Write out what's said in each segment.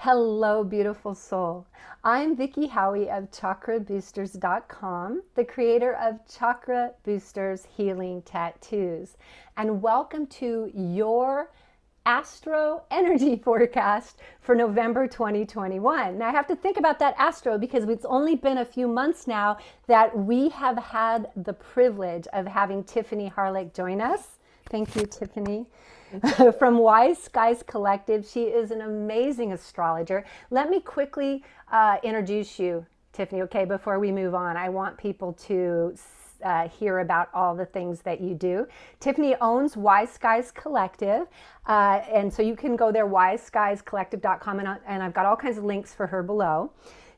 Hello, beautiful soul. I'm Vicki Howie of ChakraBoosters.com, the creator of Chakra Boosters Healing Tattoos. And welcome to your astro energy forecast for November 2021. Now I have to think about that astro because it's only been a few months now that we have had the privilege of having Tiffany Harlech join us. Thank you, Tiffany. From Wise Skies Collective. She is an amazing astrologer. Let me quickly introduce you, Tiffany, okay, before we move on. I want people to hear about all the things that you do. Tiffany owns Wise Skies Collective, and so you can go there, wiseskiescollective.com, and I've got all kinds of links for her below.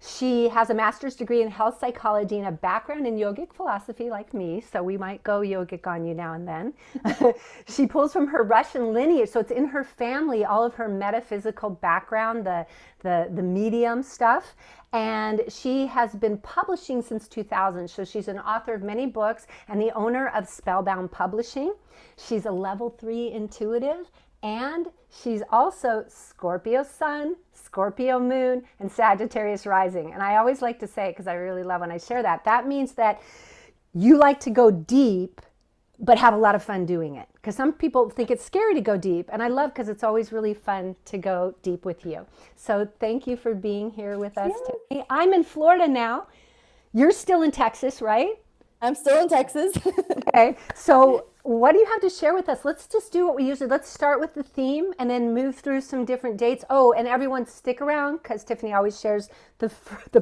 She has a master's degree in health psychology and a background in yogic philosophy like me, so we might go yogic on you now and then. She pulls from her Russian lineage, so it's in her family, all of her metaphysical background, the medium stuff. And she has been publishing since 2000, so she's an author of many books and the owner of Spellbound Publishing. She's a level 3 intuitive, and she's also Scorpio Sun, Scorpio Moon, and Sagittarius Rising. And I always like to say, because I really love when I share that, that means that you like to go deep, but have a lot of fun doing it. Because some people think it's scary to go deep, and I love because it's always really fun to go deep with you. So thank you for being here with us today. I'm in Florida now. You're still in Texas, right? I'm still in Texas. Okay, so what do you have to share with us? Let's just do what we usually, let's start with the theme and then move through some different dates. Oh, and everyone stick around because Tiffany always shares the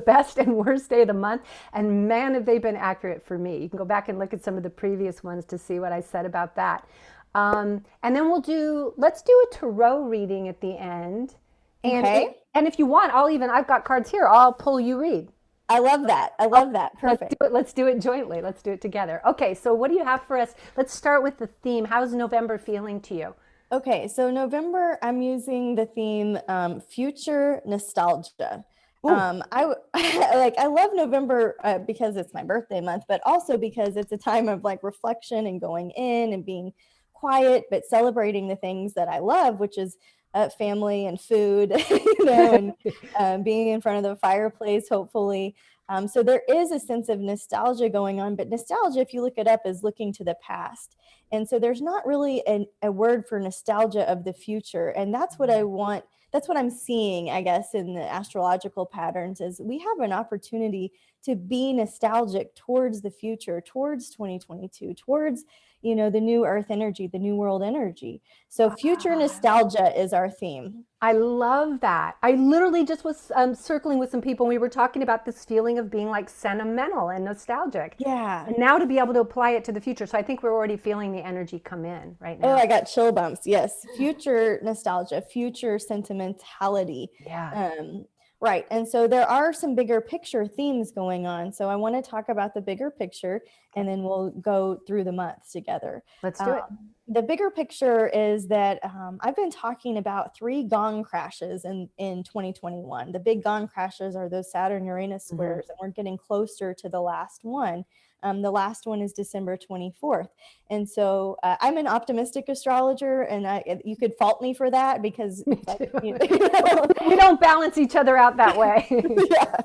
best and worst day of the month. And man, have they been accurate for me. You can go back and look at some of the previous ones to see what I said about that. And then let's do a tarot reading at the end. And, Okay. and if you want, I've got cards here. I'll pull, you read. I love that. I love that. Perfect. Let's do it jointly. Let's do it together. Okay, so what do you have for us? Let's start with the theme. How's November feeling to you? Okay, so November, I'm using the theme future nostalgia. I love November because it's my birthday month, but also because it's a time of like reflection and going in and being quiet, but celebrating the things that I love, which is family and food, and being in front of the fireplace, hopefully. So there is a sense of nostalgia going on, but nostalgia, if you look it up, is looking to the past. And so there's not really a word for nostalgia of the future. And that's what I want. That's what I'm seeing, I guess, in the astrological patterns is we have an opportunity to be nostalgic towards the future, towards 2022, towards, the new earth energy, the new world energy. So future nostalgia is our theme. I love that. I literally just was circling with some people. And we were talking about this feeling of being like sentimental and nostalgic. Yeah. And now to be able to apply it to the future. So I think we're already feeling the energy come in right now. Oh, I got chill bumps. Yes. Future nostalgia, future sentimentality. Yeah. Right. And so there are some bigger picture themes going on. So I want to talk about the bigger picture and then we'll go through the months together. Let's do it. The bigger picture is that I've been talking about 3 gong crashes in 2021. The big gong crashes are those Saturn-Uranus squares, and we're getting closer to the last one. The last one is December 24th. And so I'm an optimistic astrologer, and you could fault me for that because we don't balance each other out that way. Yeah.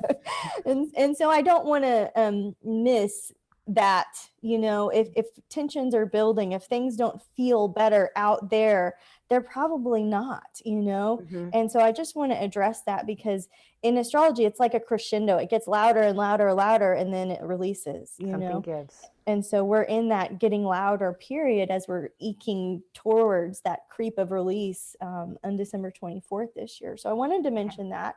And so I don't want to miss that, if tensions are building, if things don't feel better out there, they're probably not, And so I just want to address that because in astrology, it's like a crescendo. It gets louder and louder and louder, and then it releases, Something gives. And so we're in that getting louder period as we're eking towards that creep of release on December 24th this year. So I wanted to mention that.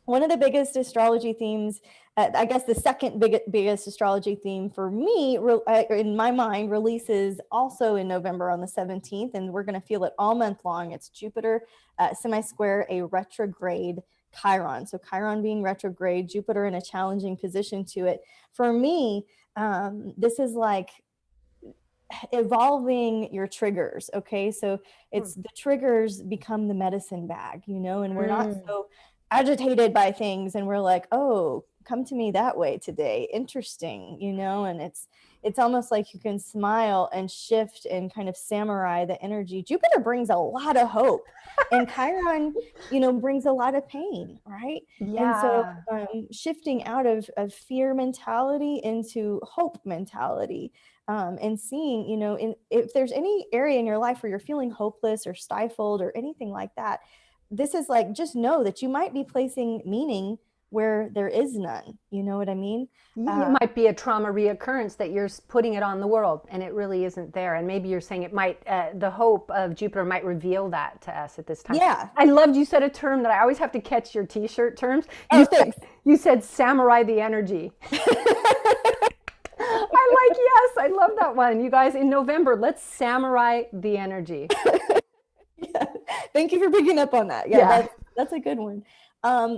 One of the biggest astrology themes, I guess the second biggest astrology theme for me, in my mind, releases also in November on the 17th, and we're going to feel it all month long. It's Jupiter semi-square a retrograde Chiron. So Chiron being retrograde, Jupiter in a challenging position to it. For me, this is like evolving your triggers. Okay. So it's the triggers become the medicine bag, and we're not so agitated by things and we're like, oh, come to me that way today. Interesting, you know, and it's almost like you can smile and shift and kind of samurai the energy. Jupiter brings a lot of hope, and Chiron, you know, brings a lot of pain, right? And so shifting out of fear mentality into hope mentality, and seeing, you know, if there's any area in your life where you're feeling hopeless or stifled or anything like that, this is like, just know that you might be placing meaning where there is none. You know what I mean? It might be a trauma reoccurrence that you're putting it on the world and it really isn't there. And maybe you're saying it might, the hope of Jupiter might reveal that to us at this time. Yeah. I loved you said a term that I always have to catch your t-shirt terms. You said samurai the energy. Yes, I love that one. You guys, in November, let's samurai the energy. Yeah. Thank you for picking up on that. Yeah. That's a good one.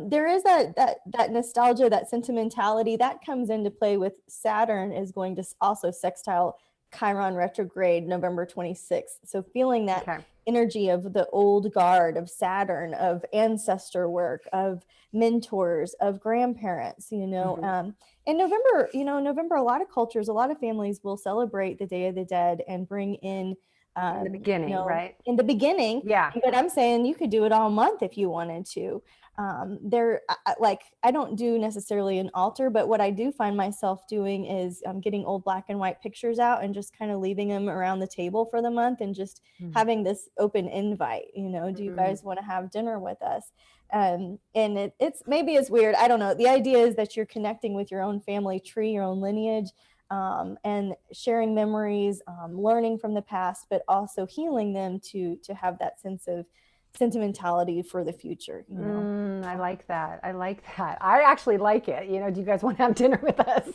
There is that nostalgia, that sentimentality that comes into play with Saturn is going to also sextile Chiron retrograde November 26th. So feeling that energy of the old guard of Saturn, of ancestor work, of mentors, of grandparents, you know. In November, you know, a lot of cultures, a lot of families will celebrate the Day of the Dead and bring in the beginning, you know, right? In the beginning. Yeah. But I'm saying you could do it all month if you wanted to. I don't do necessarily an altar, but what I do find myself doing is getting old black and white pictures out and just kind of leaving them around the table for the month and just having this open invite, you know, do you guys want to have dinner with us? And it's maybe it's weird. I don't know. The idea is that you're connecting with your own family tree, your own lineage, and sharing memories, learning from the past, but also healing them to have that sense of sentimentality for the future, you know. I like that. I actually like it. You know, do you guys want to have dinner with us?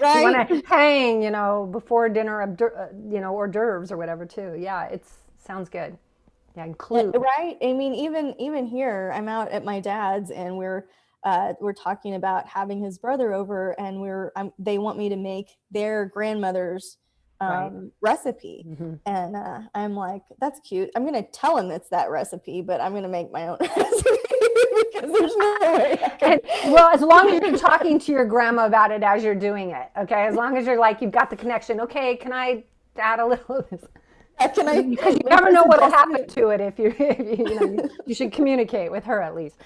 Right. You want to hang, you know, before dinner, you know, hors d'oeuvres or whatever too. Yeah, it sounds good. Yeah, include. Right. I mean, even here, I'm out at my dad's and we're talking about having his brother over, and they want me to make their grandmother's recipe. And I'm like, that's cute. I'm going to tell him it's that recipe, but I'm going to make my own recipe because there's no way. Well, as long as you're talking to your grandma about it as you're doing it, okay? As long as you're like, you've got the connection. Okay, can I add a little of this? Because you never know what'll happen to it if you should communicate with her at least.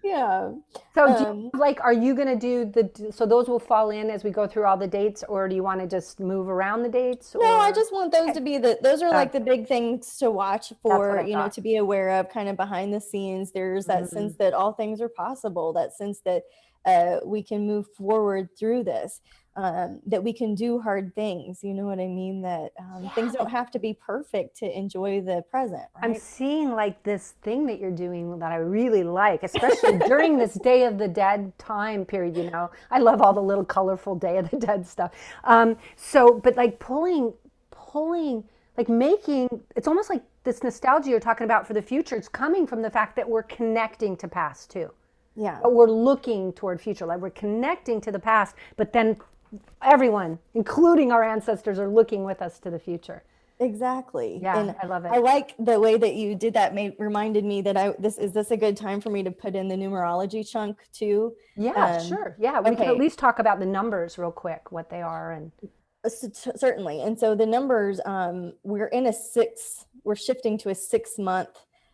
Yeah. So are you going to do so those will fall in as we go through all the dates, or do you want to just move around the dates? No, I just want those to be those are like the big things to watch for, you know, to be aware of kind of behind the scenes. There's that sense that all things are possible, that sense that we can move forward through this. That we can do hard things, you know what I mean? That things don't have to be perfect to enjoy the present, right? I'm seeing like this thing that you're doing that I really like, especially during this Day of the Dead time period, you know. I love all the little colorful Day of the Dead stuff. But like pulling, like making, it's almost like this nostalgia you're talking about for the future. It's coming from the fact that we're connecting to past too. Yeah. But we're looking toward future, like we're connecting to the past, but then everyone, including our ancestors, are looking with us to the future. Exactly. Yeah, and I love it. I like the way that you did that. Reminded me that is this a good time for me to put in the numerology chunk too? Yeah, sure. Yeah, we can at least talk about the numbers real quick, what they are, and certainly. And so the numbers, we're shifting to a 6 month.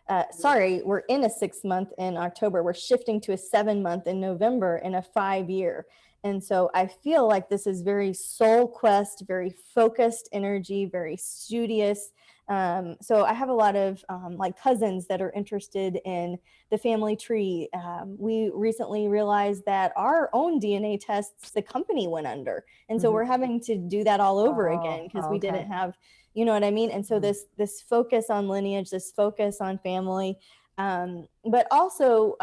We're in a 6 month in October. We're shifting to a 7 month in November, and a 5 year. And so I feel like this is very soul quest, very focused energy, very studious. So I have a lot of like cousins that are interested in the family tree. We recently realized that our own DNA tests, the company went under. And so we're having to do that all over again because we didn't have, you know what I mean? And so this focus on lineage, this focus on family, but also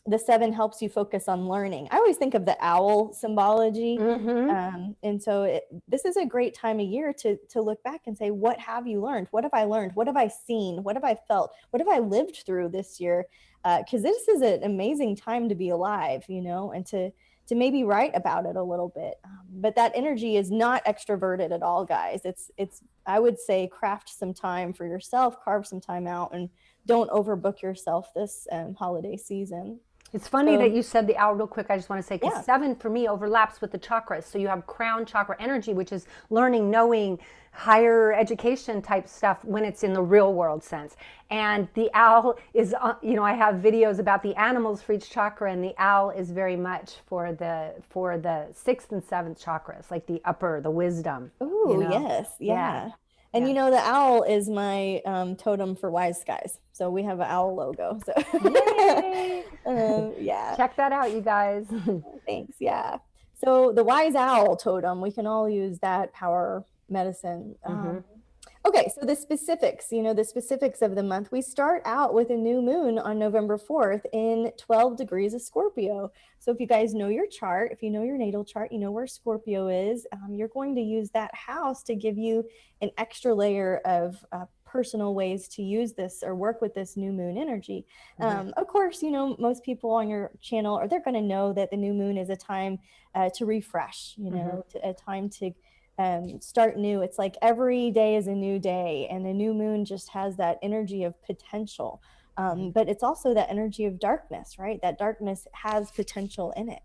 the 7 helps you focus on learning. I always think of the owl symbology. And so this is a great time of year to look back and say, what have you learned? What have I learned? What have I seen? What have I felt? What have I lived through this year? Because this is an amazing time to be alive, you know, and to maybe write about it a little bit. But that energy is not extroverted at all, guys. It's I would say craft some time for yourself, carve some time out, and don't overbook yourself this holiday season. It's funny that you said the owl real quick. I just want to say, because 7 for me overlaps with the chakras. So you have crown chakra energy, which is learning, knowing, higher education type stuff when it's in the real world sense. And the owl is, I have videos about the animals for each chakra, and the owl is very much for the 6th and 7th chakras, like the upper, the wisdom. Oh, yes. Yeah. And the owl is my totem for wise skies. So we have an owl logo. So Yay! yeah. Check that out, you guys. Thanks. Yeah. So the wise owl totem, we can all use that power medicine. Okay, so the specifics, the specifics of the month. We start out with a new moon on November 4th in 12 degrees of Scorpio. So if you guys know your chart, if you know your natal chart, you know where Scorpio is, you're going to use that house to give you an extra layer of personal ways to use this or work with this new moon energy. Of course, most people on your channel, they're going to know that the new moon is a time to refresh, a time to start new. It's like every day is a new day, and the new moon just has that energy of potential. But it's also that energy of darkness, right? That darkness has potential in it.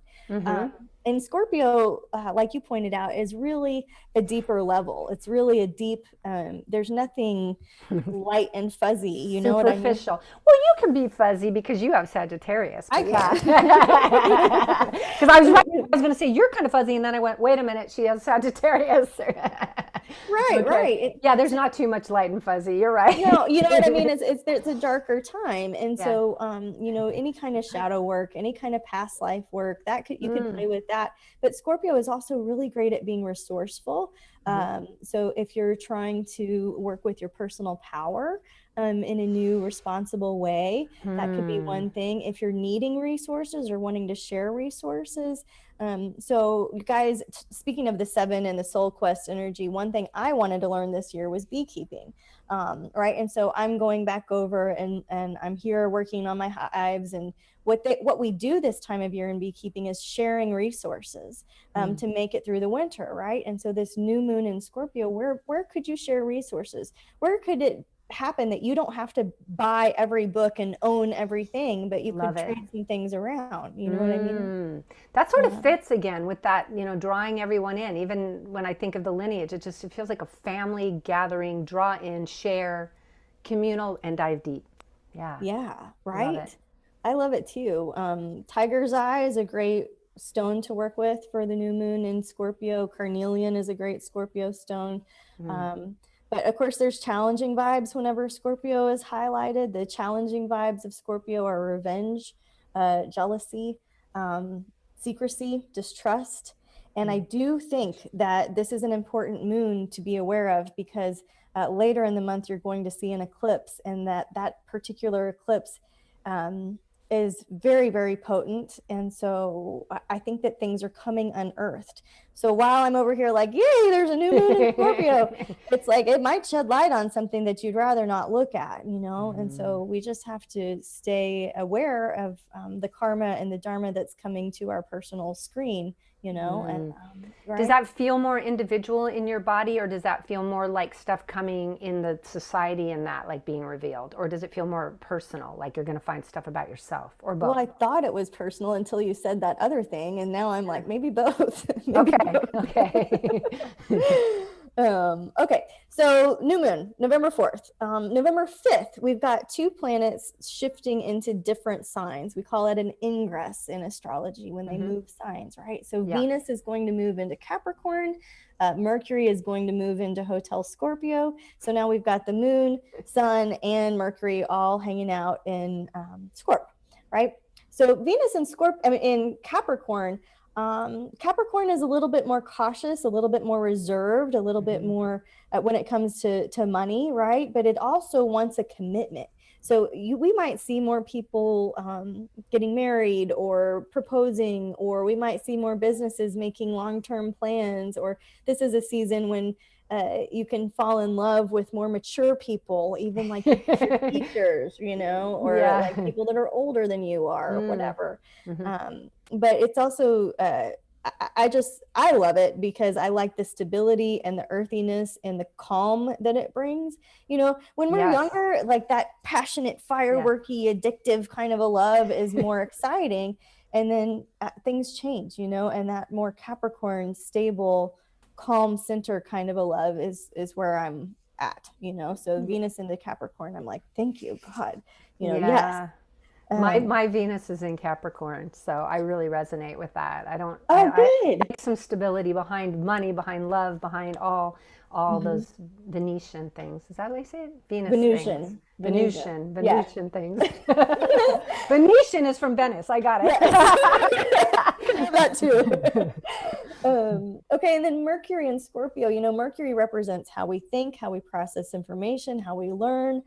And Scorpio, like you pointed out, is really a deeper level. It's really a deep, there's nothing light and fuzzy, you know what I mean? Superficial. Well, you can be fuzzy because you have Sagittarius. I can. Because I was going to say, you're kind of fuzzy, and then I went, wait a minute, she has Sagittarious. Right. Yeah, there's not too much light and fuzzy. You're right. No, you know what I mean? It's a darker time. And so, any kind of shadow work, any kind of past life work, you can play with that. But Scorpio is also really great at being resourceful. So if you're trying to work with your personal power in a new responsible way, that could be one thing. If you're needing resources or wanting to share resources. So you guys, speaking of the 7 and the soul quest energy, one thing I wanted to learn this year was beekeeping. Right. And so I'm going back over and I'm here working on my hives, and what we do this time of year in beekeeping is sharing resources to make it through the winter. Right. And so this new moon in Scorpio, where could you share resources? Where could it happen that you don't have to buy every book and own everything, but you could trade some things around? You know what I mean? That sort of fits again with that, drawing everyone in. Even when I think of the lineage, it feels like a family gathering, draw in, share, communal, and dive deep. Yeah, right. I love it too. Tiger's Eye is a great stone to work with for the new moon in Scorpio. Carnelian is a great Scorpio stone. But of course, there's challenging vibes whenever Scorpio is highlighted. The challenging vibes of Scorpio are revenge, jealousy, secrecy, distrust. And I do think that this is an important moon to be aware of, because later in the month, you're going to see an eclipse, and that particular eclipse is very, very potent. And so I think that things are coming unearthed. So while I'm over here like, yay, there's a new moon in Scorpio, it's like it might shed light on something that you'd rather not look at, And so we just have to stay aware of the karma and the dharma that's coming to our personal screen, And right? Does that feel more individual in your body, or does that feel more like stuff coming in the society and that like being revealed? Or does it feel more personal, like you're going to find stuff about yourself, or both? Well, I thought it was personal until you said that other thing, and now I'm like, maybe both. Okay. Okay, so new moon, November 4th. November 5th, we've got 2 planets shifting into different signs. We call it an ingress in astrology when they move signs, right? So Venus is going to move into Capricorn. Mercury is going to move into Hotel Scorpio. So now we've got the moon, sun, and Mercury all hanging out in Scorp, right? So Venus in Capricorn, Capricorn is a little bit more cautious, a little bit more reserved, a little bit more when it comes to money, right? But it also wants a commitment. So we might see more people getting married or proposing, or we might see more businesses making long-term plans, or this is a season when you can fall in love with more mature people, even like teachers, or like people that are older than you are, or whatever. But it's also I love it because I like the stability and the earthiness and the calm that it brings. You know, when we're younger, like that passionate, fireworky, addictive kind of a love is more exciting. And then things change, you know, and that more Capricorn, stable, calm center kind of a love is where I'm at, you know. So Venus into Capricorn, I'm like, thank you, God. You know, yes. My Venus is in Capricorn, so I really resonate with that. I like some stability behind money, behind love, behind all those Venetian things. Is that what they say? Things. Venusian things. Venetian is from Venice. I got it. Yes. That too. Okay, and then Mercury and Scorpio. You know, Mercury represents how we think, how we process information, how we learn.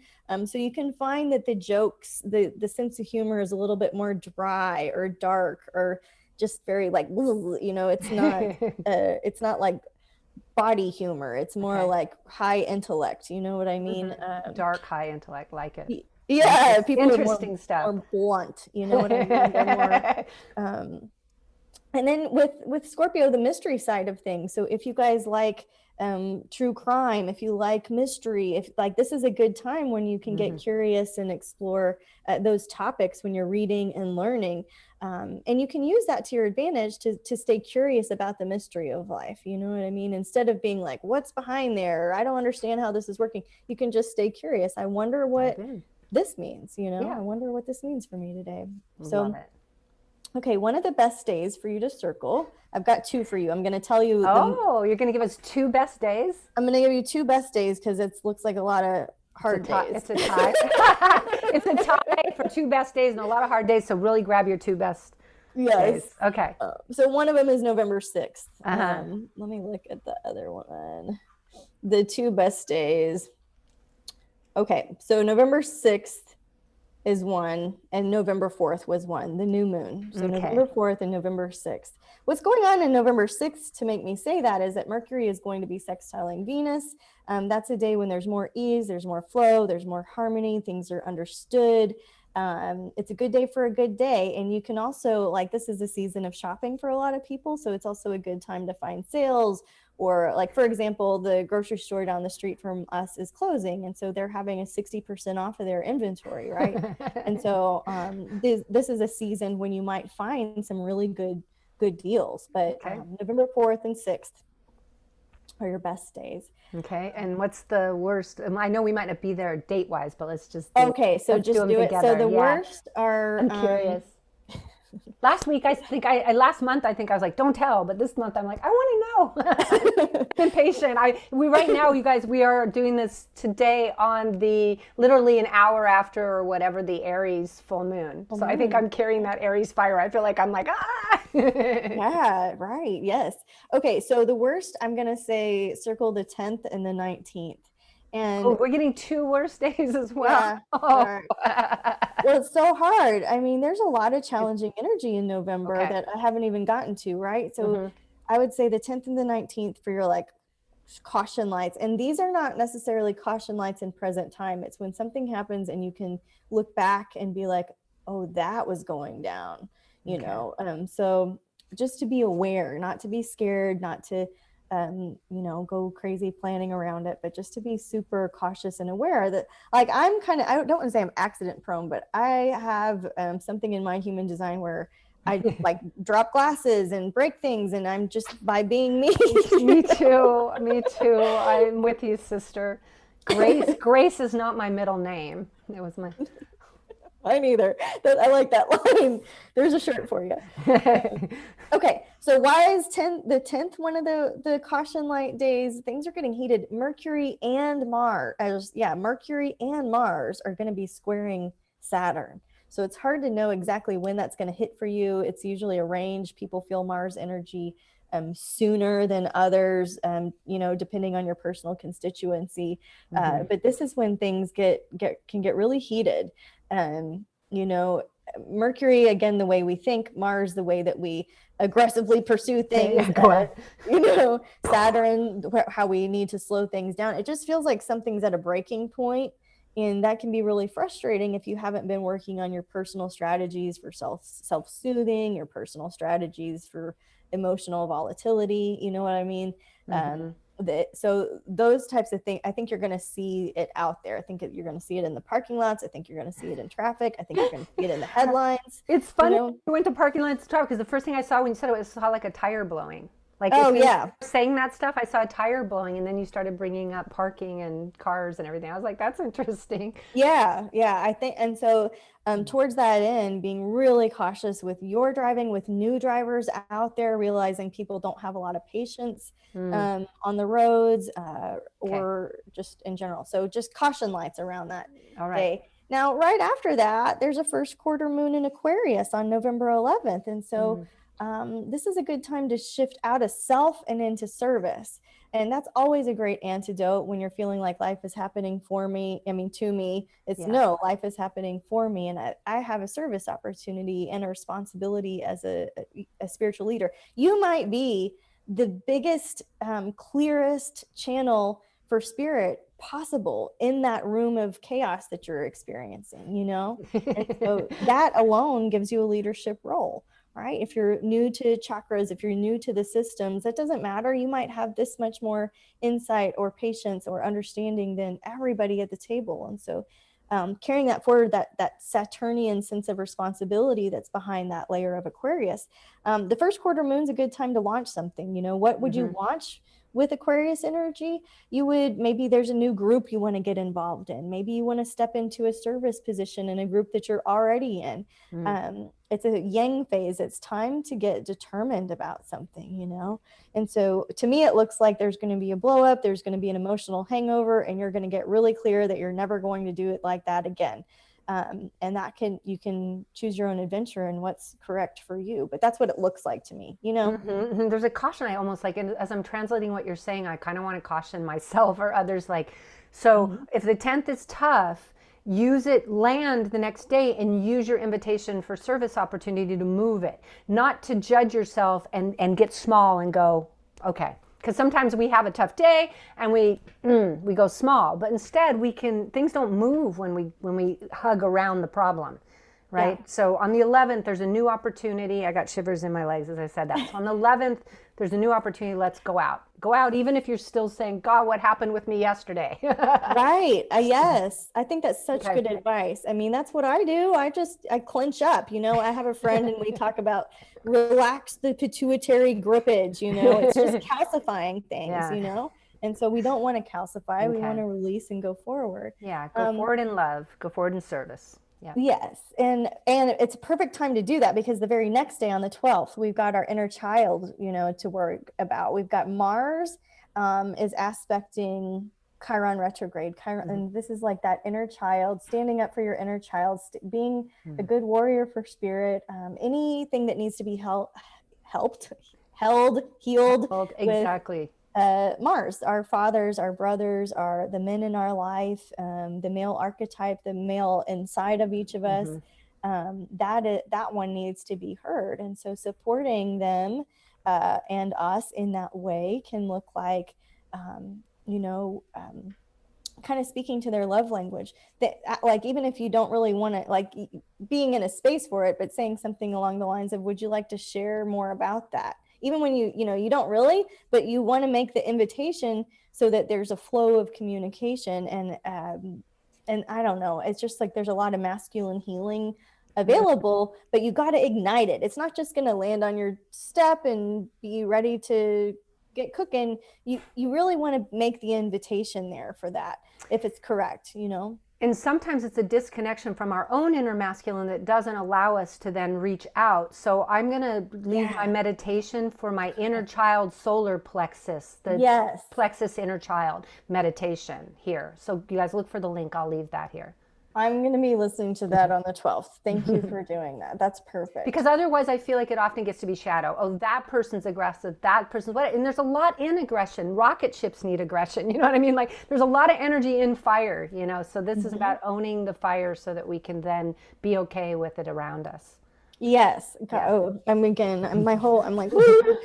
So you can find that the jokes, the sense of humor is a little bit more dry or dark or just very like, you know, it's not like body humor. It's more like high intellect. You know what I mean? Dark, high intellect, like it. Yeah, people interesting stuff. More blunt. You know what I mean? They're more. And then with Scorpio, the mystery side of things. So if you guys like true crime, if you like mystery, if like this is a good time when you can get curious and explore those topics when you're reading and learning. And you can use that to your advantage to stay curious about the mystery of life. You know what I mean? Instead of being like, what's behind there? I don't understand how this is working. You can just stay curious. I wonder what this means, you know? I wonder what this means for me today. Love it. Okay, one of the best days for you to circle. I've got two for you. I'm going to tell you. You're going to give us two best days? I'm going to give you two best days because it looks like a lot of hard days. It's a tie. It's a tie for two best days and a lot of hard days. So really grab your two best days. Okay. So one of them is November 6th. Let me look at the other one. The two best days. Okay, so November 6th is one, and November 4th was one, the new moon. So November 4th and November 6th. What's going on in November 6th to make me say that is that Mercury is going to be sextiling Venus. That's a day when there's more ease, there's more flow, there's more harmony, things are understood. It's a good day for a good day. And you can also, like, this is a season of shopping for a lot of people. So it's also a good time to find sales. Or like, for example, the grocery store down the street from us is closing. And so they're having a 60% off of their inventory, right? And so this is a season when you might find some really good deals. But November 4th and 6th are your best days. Okay. And what's the worst? I know we might not be there date-wise, but let's just do it. So the worst are... I'm curious. Last week, last month, I think I was like, don't tell. But this month, I'm like, I want to know. Been patient. Right now, you guys, we are doing this today on literally an hour after or whatever the Aries full moon. So I think I'm carrying that Aries fire. I feel like I'm like, Yeah, right. Yes. Okay. So the worst, I'm going to say circle the 10th and the 19th. And we're getting two worst days as well. Well, it's so hard. I mean, there's a lot of challenging energy in November that I haven't even gotten to, right? So I would say the 10th and the 19th for your like caution lights. And these are not necessarily caution lights in present time. It's when something happens and you can look back and be like, oh, that was going down, you know? So just to be aware, not to be scared, not to go crazy planning around it, but just to be super cautious and aware that, like, I don't want to say I'm accident prone, but I have something in my human design where I like drop glasses and break things, and I'm just by being me. Me too. I'm with you, sister. Grace is not my middle name. It was my... Mine either. I like that line. There's a shirt for you. Okay, so why is the 10th one of the caution light days? Things are getting heated. Mercury and Mars are going to be squaring Saturn. So it's hard to know exactly when that's going to hit for you. It's usually a range. People feel Mars energy sooner than others, depending on your personal constituency. But this is when things can get really heated. Mercury, again, the way we think, Mars, the way that we aggressively pursue things, Saturn, how we need to slow things down. It just feels like something's at a breaking point, and that can be really frustrating if you haven't been working on your personal strategies for self-soothing, your personal strategies for emotional volatility. You know what I mean? So those types of things, I think you're going to see it out there. I think you're going to see it in the parking lots. I think you're going to see it in traffic. I think you're going to see it in the headlines. It's funny. You went to parking lots to talk, because the first thing I saw when you said it was saw like a tire blowing. Like, oh yeah, saying that stuff, I saw a tire blowing, and then you started bringing up parking and cars and everything. I was like, that's interesting. Yeah, I think, and so towards that end, being really cautious with your driving, with new drivers out there, realizing people don't have a lot of patience on the roads or just in general. So just caution lights around that day. Now, right after that, there's a first quarter moon in Aquarius on November 11th. And so this is a good time to shift out of self and into service. And that's always a great antidote when you're feeling like life is happening for me. I mean, to me, it's no, life is happening for me. And I have a service opportunity and a responsibility as a spiritual leader. You might be the biggest, clearest channel for spirit possible in that room of chaos that you're experiencing, you know? And so that alone gives you a leadership role. Right? If you're new to chakras, if you're new to the systems, that doesn't matter. You might have this much more insight or patience or understanding than everybody at the table. And so carrying that forward, that Saturnian sense of responsibility that's behind that layer of Aquarius. The first quarter moon's a good time to launch something. You know, what would you launch with Aquarius energy? You would, maybe there's a new group you want to get involved in. Maybe you want to step into a service position in a group that you're already in. It's a yang phase. It's time to get determined about something, you know? And so to me, it looks like there's going to be a blow up. There's going to be an emotional hangover, and you're going to get really clear that you're never going to do it like that again. And that you can choose your own adventure and what's correct for you. But that's what it looks like to me, you know? There's a caution. I almost like, as I'm translating what you're saying, I kind of want to caution myself or others. Like, so if the 10th is tough, use it, land the next day, and use your invitation for service opportunity to move it, not to judge yourself and get small and go, okay. Because sometimes we have a tough day and we go small, but instead things don't move when we hug around the problem, right? Yeah. So on the 11th, there's a new opportunity. I got shivers in my legs as I said that. So on the 11th, there's a new opportunity. Let's go out. Go out, even if you're still saying, God, what happened with me yesterday? Right. Yes. I think that's such good advice. I mean, that's what I do. I clench up, you know. I have a friend and we talk about relax the pituitary grippage, you know. It's just calcifying things, you know. And so we don't want to calcify. We want to release and go forward. Yeah. Go forward in love. Go forward in service. Yeah. Yes. And it's a perfect time to do that, because the very next day on the 12th, we've got our inner child, you know, to work about. We've got Mars is aspecting Chiron retrograde. Chiron, and this is like that inner child, standing up for your inner child, being a good warrior for spirit, anything that needs to be held, healed. Exactly. Mars, our fathers, our brothers, are the men in our life, the male archetype, the male inside of each of us, that one needs to be heard. And so supporting them and us in that way can look like, you know, kind of speaking to their love language, that, like, even if you don't really want to, like, being in a space for it, but saying something along the lines of, would you like to share more about that? Even when you know, you don't really, but you want to make the invitation so that there's a flow of communication. And I don't know, it's just like, there's a lot of masculine healing available, but you got to ignite it. It's not just going to land on your step and be ready to get cooking. You really want to make the invitation there for that, if it's correct, you know? And sometimes it's a disconnection from our own inner masculine that doesn't allow us to then reach out. So I'm going to leave my meditation for my inner child solar plexus, the plexus inner child meditation here. So you guys look for the link. I'll leave that here. I'm going to be listening to that on the 12th. Thank you for doing that. That's perfect. Because otherwise I feel like it often gets to be shadow. Oh, that person's aggressive. That person's what? And there's a lot in aggression. Rocket ships need aggression. You know what I mean? Like, there's a lot of energy in fire, you know? So this is about owning the fire so that we can then be okay with it around us. Yes. Yeah. Oh, I'm like, woo.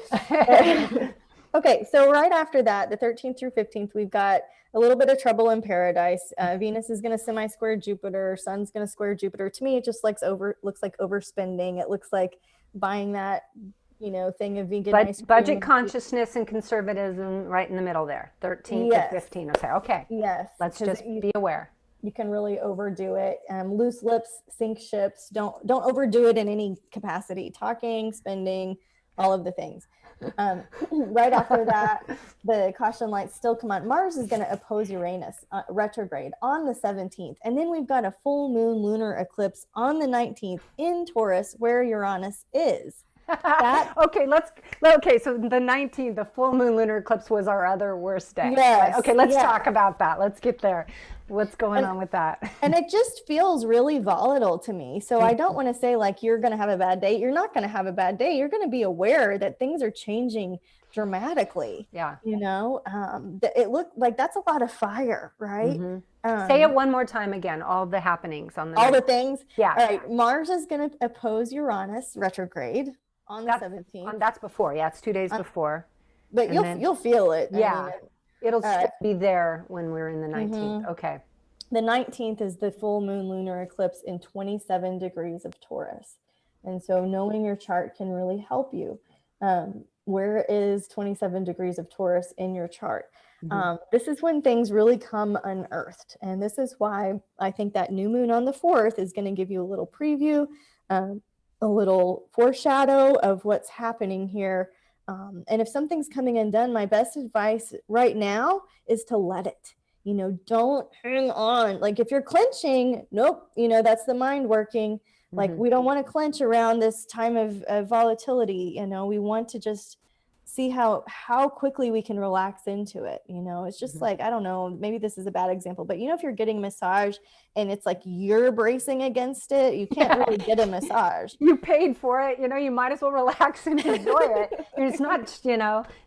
Okay, so right after that, the 13th through 15th, we've got a little bit of trouble in paradise. Venus is going to semi-square Jupiter. Sun's going to square Jupiter. To me, it just looks like overspending. It looks like buying that thing of vegan But ice cream. budget consciousness and conservatism right in the middle there, 13 to 15. Okay. Yes. Let's just be aware. You can really overdo it. Loose lips sink ships. Don't overdo it in any capacity. Talking, spending, all of the things. Right after that, the caution lights still come on. Mars is going to oppose Uranus retrograde on the 17th. And then we've got a full moon lunar eclipse on the 19th in Taurus, where Uranus is. Okay, so the 19th, the full moon lunar eclipse was our other worst day. Yes. Okay, let's talk about that. Let's get there. What's going on with that? And it just feels really volatile to me. So I don't want to say like you're going to have a bad day. You're not going to have a bad day. You're going to be aware that things are changing dramatically. Yeah. It looked like that's a lot of fire, right? Mm-hmm. Say it one more time again. All the happenings on the all the things. Yeah. All right. Mars is going to oppose Uranus retrograde on the 17th. That's before. Yeah, it's 2 days before. But you'll feel it. Yeah. It'll still be there when we're in the 19th. Mm-hmm. Okay. The 19th is the full moon lunar eclipse in 27 degrees of Taurus. And so knowing your chart can really help you. Where is 27 degrees of Taurus in your chart? Mm-hmm. This is when things really come unearthed. And this is why I think that new moon on the 4th is going to give you a little preview, a little foreshadow of what's happening here. And if something's coming undone, my best advice right now is to let it. Don't hang on. Like if you're clenching, nope, that's the mind working. Like we don't want to clench around this time of volatility. We want to just see how quickly we can relax into it. It's just like, I don't know, maybe this is a bad example, but if you're getting a massage and it's like you're bracing against it, you can't really get a massage. You paid for it, you might as well relax and enjoy it. It's not,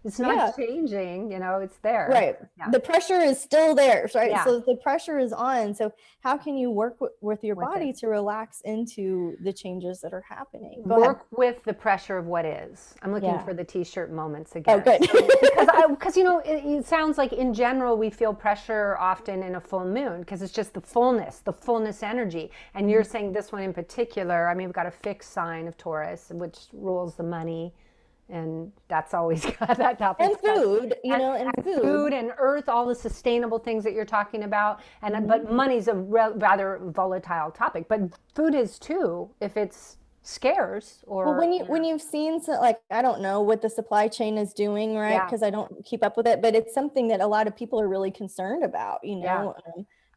it's not changing, it's there. Right. Yeah. The pressure is still there, right? Yeah. So the pressure is on. So how can you work with your body to relax into the changes that are happening? Work with the pressure of what is. I'm looking for the t-shirt moments again. Oh, good. Because it sounds like in general we feel pressure often in a full moon because it's just the fullness energy. And you're saying this one in particular. I mean, we've got a fixed sign of Taurus, which rules the money, and that's always got that topic. And food, and food and earth, all the sustainable things that you're talking about. And but money's a rather volatile topic, but food is too if it's scarce or when you've seen I don't know what the supply chain is doing, right? Because I don't keep up with it, but it's something that a lot of people are really concerned about,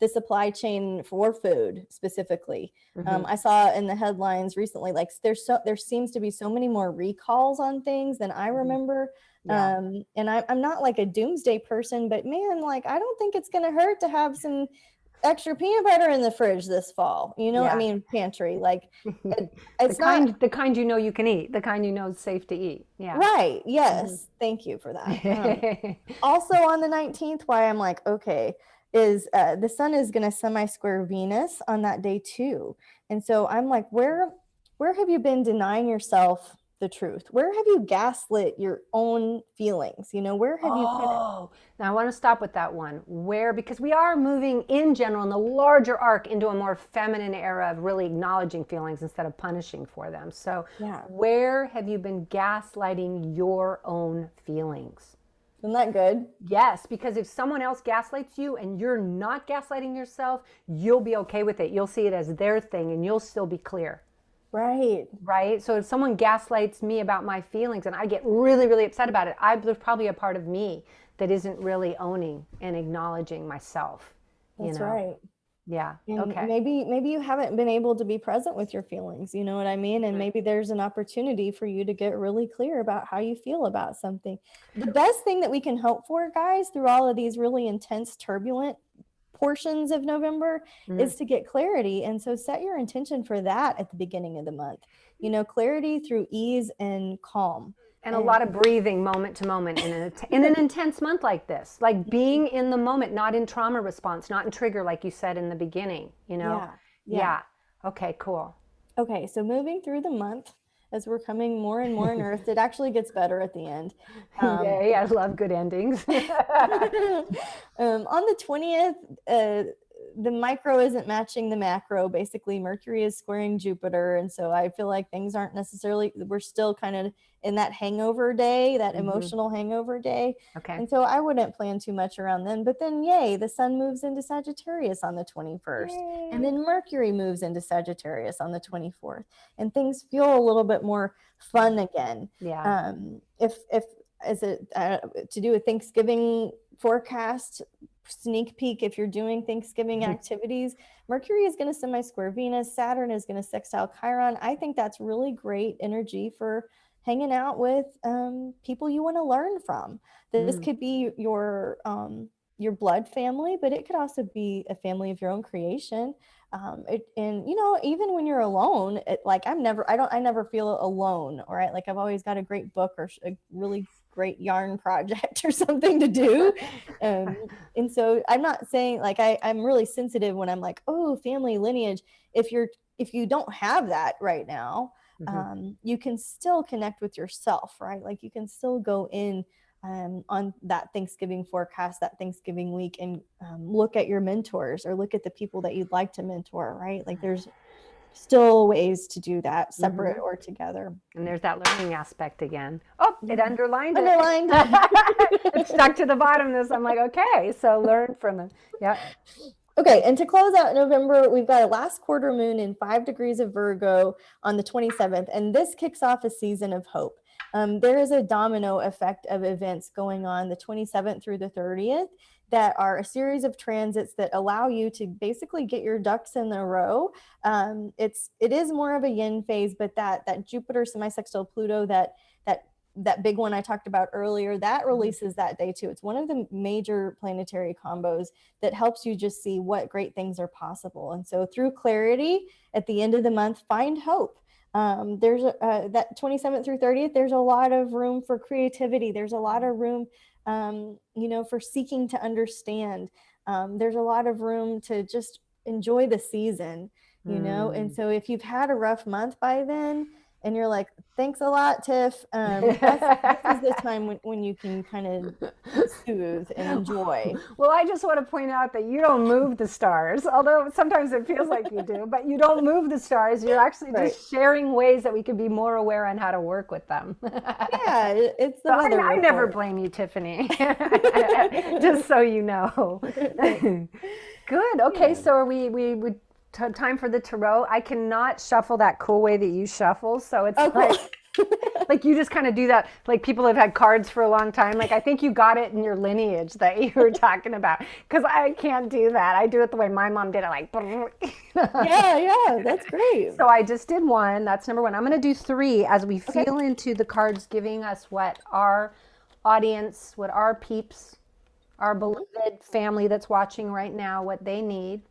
the supply chain for food specifically. I saw in the headlines recently, like there seems to be so many more recalls on things than I remember. And I'm not like a doomsday person, but man, like I don't think it's gonna hurt to have some extra peanut butter in the fridge this fall, I mean, pantry, like it's the kind you can eat, the kind is safe to eat. Yeah. Right. Yes. Thank you for that. Also on the 19th, why I'm like, okay, is the sun is going to semi-square Venus on that day too. And so I'm like, where have you been denying yourself the truth? Where have you gaslit your own feelings? Where have you put it? Now I want to stop with that one. Because we are moving in general in the larger arc into a more feminine era of really acknowledging feelings instead of punishing for them. So where have you been gaslighting your own feelings? Isn't that good? Yes, because if someone else gaslights you and you're not gaslighting yourself, you'll be okay with it. You'll see it as their thing and you'll still be clear. Right. So if someone gaslights me about my feelings and I get really, really upset about it, there's probably a part of me that isn't really owning and acknowledging myself. That's right. Yeah. And okay. Maybe you haven't been able to be present with your feelings. You know what I mean? And maybe there's an opportunity for you to get really clear about how you feel about something. The best thing that we can hope for, guys, through all of these really intense, turbulent portions of November is to get clarity. And so set your intention for that at the beginning of the month. Clarity through ease and calm. And a lot of breathing moment to moment in an intense month like this, like being in the moment, not in trauma response, not in trigger, like you said in the beginning, Yeah. Okay, cool. Okay. So moving through the month, as we're coming more and more unearthed, it actually gets better at the end. Yay, I love good endings. On the 20th, the micro isn't matching the macro. Basically, Mercury is squaring Jupiter. And so I feel like things aren't necessarily, we're still kind of in that hangover day, that emotional hangover day. Okay. And so I wouldn't plan too much around then. But then, yay, the sun moves into Sagittarius on the 21st. Yay. And then Mercury moves into Sagittarius on the 24th. And things feel a little bit more fun again. Yeah. If as it to do a Thanksgiving forecast sneak peek, if you're doing Thanksgiving activities, Mercury is going to semi-square Venus, Saturn is going to sextile Chiron. I think that's really great energy for hanging out with people you want to learn from. This could be your blood family, but it could also be a family of your own creation. And you know, even when you're alone, I never feel alone. All right, like I've always got a great book or a really great yarn project or something to do. And so I'm not saying, like, I'm really sensitive when I'm like, oh, family lineage. If you don't have that right now, you can still connect with yourself, right? Like you can still go in on that Thanksgiving forecast, that Thanksgiving week, and look at your mentors or look at the people that you'd like to mentor, right? Like there's still ways to do that, separate or together. And there's that learning aspect again. Oh, it underlined it. It stuck to the bottom of this. I'm like, okay, so learn from it. Yeah. Okay, and to close out November, we've got a last quarter moon in 5 degrees of Virgo on the 27th, and this kicks off a season of hope. There is a domino effect of events going on the 27th through the 30th that are a series of transits that allow you to basically get your ducks in a row. It is more of a yin phase, but that Jupiter semi-sextile Pluto, that big one I talked about earlier, that releases that day too. It's one of the major planetary combos that helps you just see what great things are possible. And so through clarity at the end of the month, find hope. There's that 27th through 30th, there's a lot of room for creativity. There's a lot of room, for seeking to understand. There's a lot of room to just enjoy the season, and so if you've had a rough month by then, and you're like, thanks a lot, Tiff. This is the time when you can kind of soothe and enjoy. Well, I just want to point out that you don't move the stars, although sometimes it feels like you do, but you don't move the stars. You're actually just sharing ways that we can be more aware on how to work with them. Yeah, it's the weather I never blame you, Tiffany, just so you know. Good. Okay, so we would time for the tarot. I cannot shuffle that cool way that you shuffle, so it's like you just kind of do that. Like people have had cards for a long time. Like I think you got it in your lineage that you were talking about, because I can't do that. I do it the way my mom did it, like yeah, that's great. So I just did one. That's number one. I'm going to do three as we feel into the cards giving us what our audience, what our peeps, our beloved family that's watching right now, what they need.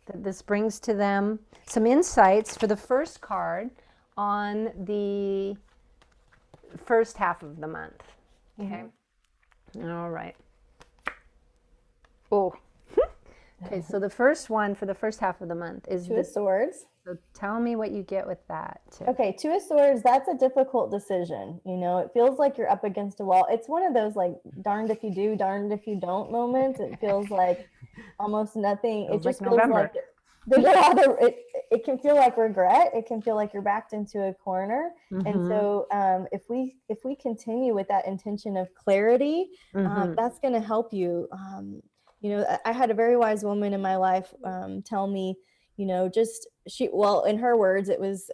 That this brings to them some insights for the first card on the first half of the month. Okay. All right. Oh. Okay, so the first one for the first half of the month is Two of Swords. So tell me what you get with that. Okay, Two of Swords, that's a difficult decision. It feels like you're up against a wall. It's one of those like darned if you do, darned if you don't moments. It feels like almost nothing. It just feels like there's a lot of it can feel like regret. It can feel like you're backed into a corner. And so if we continue with that intention of clarity, that's going to help you. I had a very wise woman in my life tell me, in her words, it was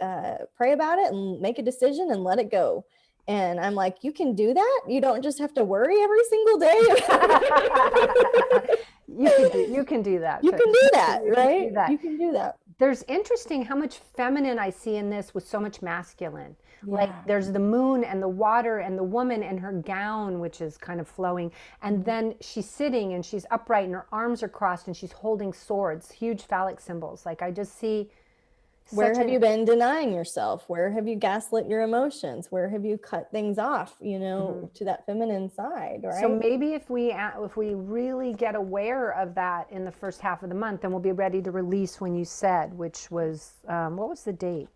pray about it and make a decision and let it go. And I'm like, you can do that? You don't just have to worry every single day? You can do that. You can do that, right? You can do that. There's interesting how much feminine I see in this with so much masculine. Yeah. Like there's the moon and the water and the woman and her gown, which is kind of flowing. And then she's sitting and she's upright and her arms are crossed and she's holding swords, huge phallic symbols. Like I just see. Where have you been denying yourself? Where have you gaslit your emotions? Where have you cut things off, to that feminine side, right? So maybe if we really get aware of that in the first half of the month, then we'll be ready to release when you said, which was, what was the date?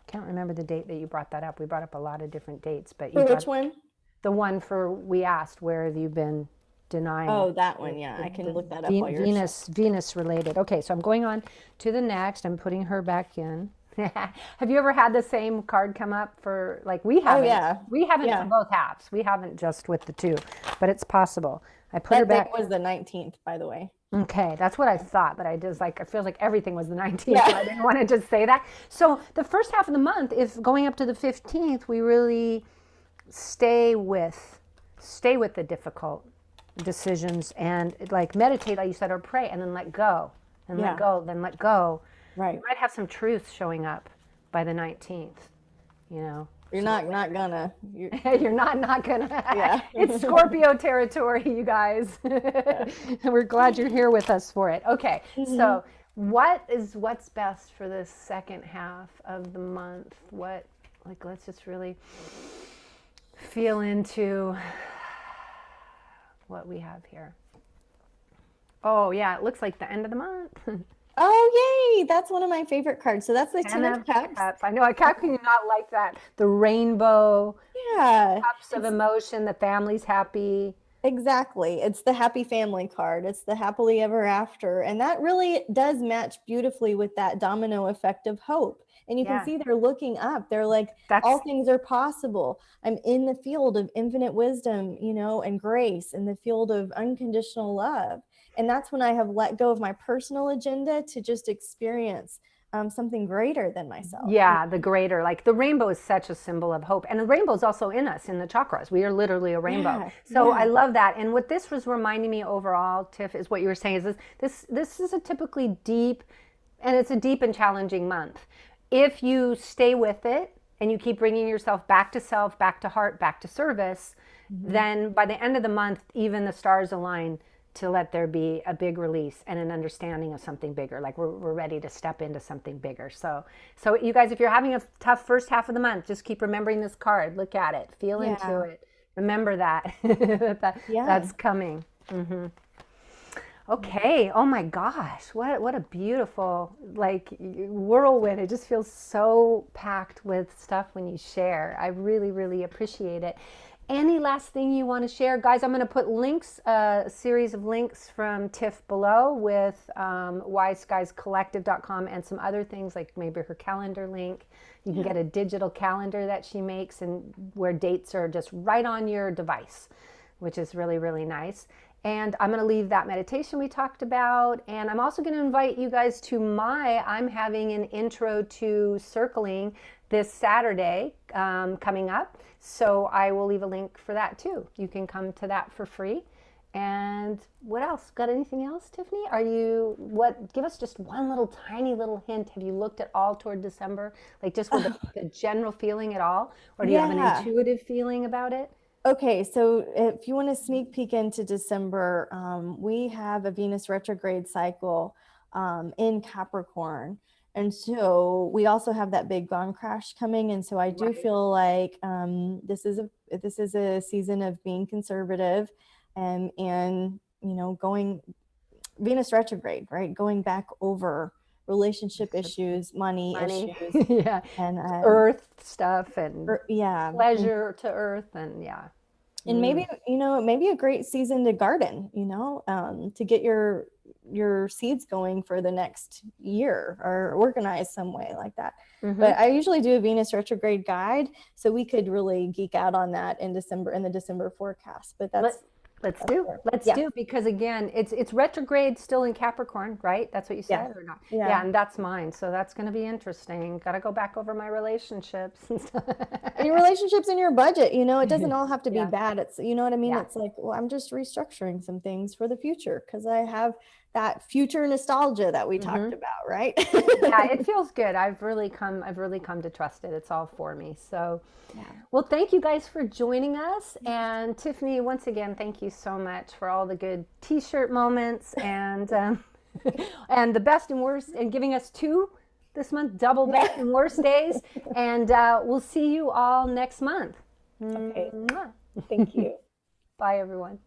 Can't remember the date that you brought that up. We brought up a lot of different dates, but which one? The one for, we asked, where have you been denying. Oh, that one. Yeah, I can look that up while you're Venus related. Okay, so I'm going on to the next. I'm putting her back in. Have you ever had the same card come up for, like, we haven't? Oh, yeah. We haven't for both halves. We haven't just with the two, but it's possible. I put her back. That was the 19th, by the way. Okay, that's what I thought, but I just like, it feels like everything was the 19th, so I didn't want to just say that. So the first half of the month, if going up to the 15th, we really stay with the difficult decisions and like meditate, like you said, or pray, and then let go, and let go, then let go. Right. You might have some truth showing up by the 19th, you know. You're not gonna. You're not gonna. Yeah. It's Scorpio territory, you guys. We're glad you're here with us for it. Okay, so what's best for this second half of the month? Let's just really feel into what we have here. Oh yeah, it looks like the end of the month. Oh, yay. That's one of my favorite cards. So that's the Ten of Cups. I know. How can you not like that? The rainbow. Yeah. Cups of emotion. The family's happy. Exactly. It's the happy family card. It's the happily ever after. And that really does match beautifully with that domino effect of hope. And you can see they're looking up. They're like, all things are possible. I'm in the field of infinite wisdom, you know, and grace, in the field of unconditional love. And that's when I have let go of my personal agenda to just experience something greater than myself. Yeah, the greater. Like the rainbow is such a symbol of hope. And the rainbow is also in us, in the chakras. We are literally a rainbow. Yeah, so I love that. And what this was reminding me overall, Tiff, is what you were saying is this is a typically deep, and it's a deep and challenging month. If you stay with it and you keep bringing yourself back to self, back to heart, back to service, then by the end of the month, even the stars align to let there be a big release and an understanding of something bigger. Like we're ready to step into something bigger. So you guys, if you're having a tough first half of the month, just keep remembering this card. Look at it. Feel into it. Remember that. That's coming. Okay. Oh my gosh. What a beautiful, like, whirlwind. It just feels so packed with stuff when you share. I really, really appreciate it. Any last thing you want to share? Guys, I'm going to put links, a series of links from Tiff below with wiseguyscollective.com and some other things, like maybe her calendar link. You can get a digital calendar that she makes, and where dates are just right on your device, which is really, really nice. And I'm going to leave that meditation we talked about. And I'm also going to invite you guys to I'm having an intro to circling this Saturday coming up. So I will leave a link for that too. You can come to that for free. And what else? Got anything else, Tiffany? Give us just one little tiny little hint. Have you looked at all toward December? Like just with the general feeling at all? Or do you have an intuitive feeling about it? Okay, so if you want to sneak peek into December, we have a Venus retrograde cycle in Capricorn. And so we also have that big gong crash coming. And so I do feel like this is a season of being conservative and you know, going Venus retrograde, right? Going back over relationship issues, money issues, and earth stuff and pleasure to earth and and maybe, you know, maybe a great season to garden, you know, to get your seeds going for the next year or organize some way like that. But I usually do a Venus retrograde guide, so we could really geek out on that in December, in the December forecast. But let's do, because again, it's retrograde still in Capricorn, right? That's what you said or not? Yeah, and that's mine. So that's going to be interesting. Got to go back over my relationships and stuff. And your relationships and your budget, you know, it doesn't all have to be bad. It's, you know what I mean? It's like, well, I'm just restructuring some things for the future because I have that future nostalgia that we talked about, right? Yeah, it feels good. I've really come to trust it. It's all for me. So, well, thank you guys for joining us. And Tiffany, once again, thank you so much for all the good t-shirt moments and and the best and worst, and giving us 2 this month, double best and worst days. And we'll see you all next month. Okay. Thank you. Bye, everyone.